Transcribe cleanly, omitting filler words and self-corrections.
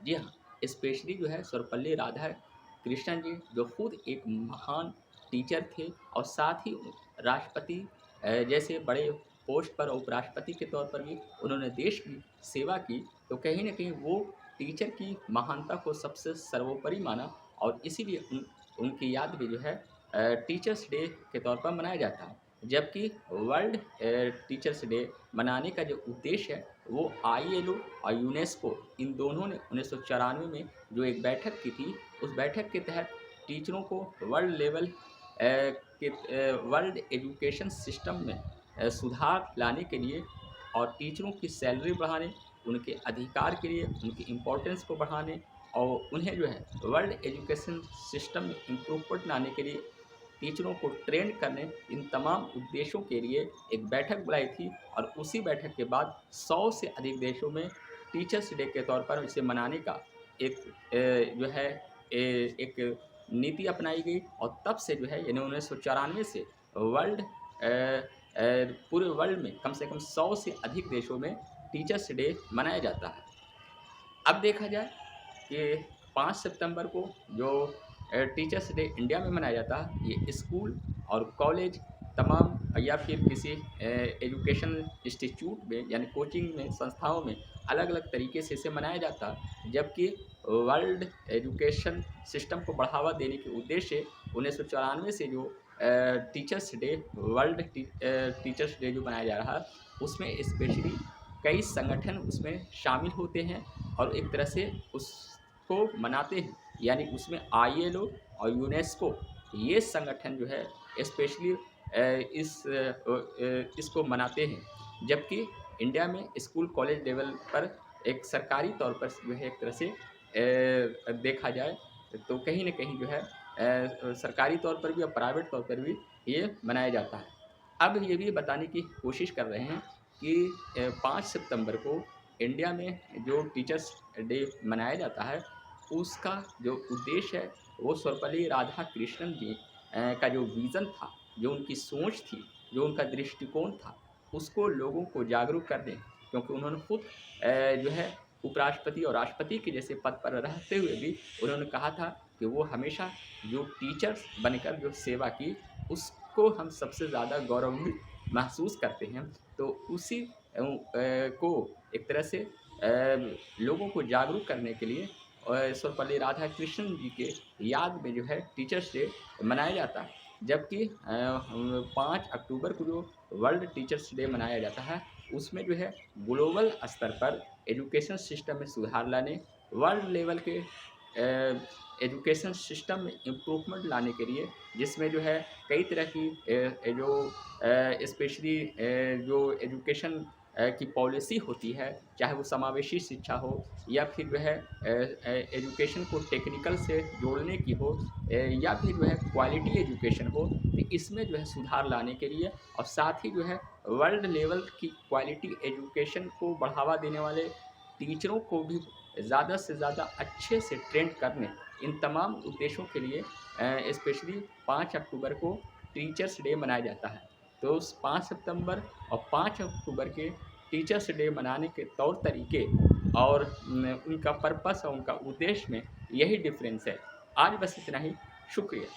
जी हाँ, स्पेशली जो है सर्वपल्ली राधाकृष्णन जी जो खुद एक महान टीचर थे और साथ ही राष्ट्रपति जैसे बड़े पोस्ट पर उपराष्ट्रपति के तौर पर भी उन्होंने देश की सेवा की, तो कहीं न कहीं वो टीचर की महानता को सबसे सर्वोपरि माना और इसीलिए उनकी याद में जो है टीचर्स डे के तौर पर मनाया जाता है। जबकि वर्ल्ड टीचर्स डे मनाने का जो उद्देश्य है, वो आईएलओ और यूनेस्को इन दोनों ने 1994 में जो एक बैठक की थी, उस बैठक के तहत टीचरों को world level world education system में सुधार लाने के लिए और टीचरों की सैलरी बढ़ाने, उनके अधिकार के लिए, उनकी इम्पोर्टेंस को बढ़ाने और उन्हें जो है वर्ल्ड एजुकेशन सिस्टम में इम्प्रूवमेंट लाने के लिए टीचरों को ट्रेन करने, इन तमाम उद्देश्यों के लिए एक बैठक बुलाई थी और उसी बैठक के बाद 100 से अधिक देशों में टीचर्स डे के तौर पर इसे मनाने का एक जो है एक नीति अपनाई गई और तब से जो है यानी 1994 से वर्ल्ड पूरे वर्ल्ड में कम से कम 100 से अधिक देशों में टीचर्स डे मनाया जाता है। अब देखा जाए कि 5 सितंबर को जो टीचर्स डे इंडिया में मनाया जाता है, ये स्कूल और कॉलेज तमाम या फिर किसी एजुकेशन इंस्टीट्यूट में यानी कोचिंग में संस्थाओं में अलग-अलग तरीके से इसे मनाया जाता है। जबकि वर्ल्ड एजुकेशन सिस्टम को बढ़ावा देने के उद्देश्य 1994 से जो टीचर्स डे टीचर्स डे जो मनाया जा रहा है, उसमें स्पेशली कई संगठन उसमें शामिल होते हैं और एक तरह से उसको मनाते हैं। यानी उसमें आईएलओ और यूनेस्को ये संगठन जो है स्पेशली इसको मनाते हैं। जबकि इंडिया में स्कूल कॉलेज लेवल पर एक सरकारी तौर पर जो है एक तरह से देखा जाए तो कहीं न कहीं जो है सरकारी तौर पर भी और प्राइवेट तौर पर भी ये मनाया जाता है। अब ये भी बताने की कोशिश कर रहे हैं कि 5 सितंबर को इंडिया में जो टीचर्स डे मनाया जाता है, उसका जो उद्देश्य है, वो सर्वपल्ली राधाकृष्णन जी का जो विज़न था, जो उनकी सोच थी, जो उनका दृष्टिकोण था, उसको लोगों को जागरूक करने क्योंकि उन्होंने खुद जो है उपराष्ट्रपति और राष्ट्रपति के जैसे पद पर रहते हुए भी उन्होंने कहा था कि वो हमेशा जो टीचर्स बनकर जो सेवा की, उसको हम सबसे ज़्यादा गौरवान्वित महसूस करते हैं। तो उसी को एक तरह से लोगों को जागरूक करने के लिए सर्वपल्ली राधाकृष्णन जी के याद में जो है टीचर्स डे मनाया जाता है। जबकि 5 अक्टूबर को जो वर्ल्ड टीचर्स डे मनाया जाता है, उसमें जो है ग्लोबल स्तर पर एजुकेशन सिस्टम में सुधार लाने, वर्ल्ड लेवल के एजुकेशन सिस्टम में इम्प्रूवमेंट लाने के लिए जिसमें जो है कई तरह की जो स्पेशली जो एजुकेशन की पॉलिसी होती है, चाहे वो समावेशी शिक्षा हो या फिर जो है एजुकेशन को टेक्निकल से जोड़ने की हो या फिर जो है क्वालिटी एजुकेशन हो, तो इसमें जो है सुधार लाने के लिए और साथ ही जो है वर्ल्ड लेवल की क्वालिटी एजुकेशन को बढ़ावा देने वाले टीचरों को भी ज़्यादा से ज़्यादा अच्छे से ट्रेन करने, इन तमाम उद्देश्यों के लिए स्पेशली 5 अक्टूबर को टीचर्स डे मनाया जाता है। तो उस 5 सितंबर और 5 अक्टूबर के टीचर्स डे मनाने के तौर तरीके और उनका पर्पस और उनका उद्देश्य में यही डिफ़रेंस है। आज बस इतना ही, शुक्रिया।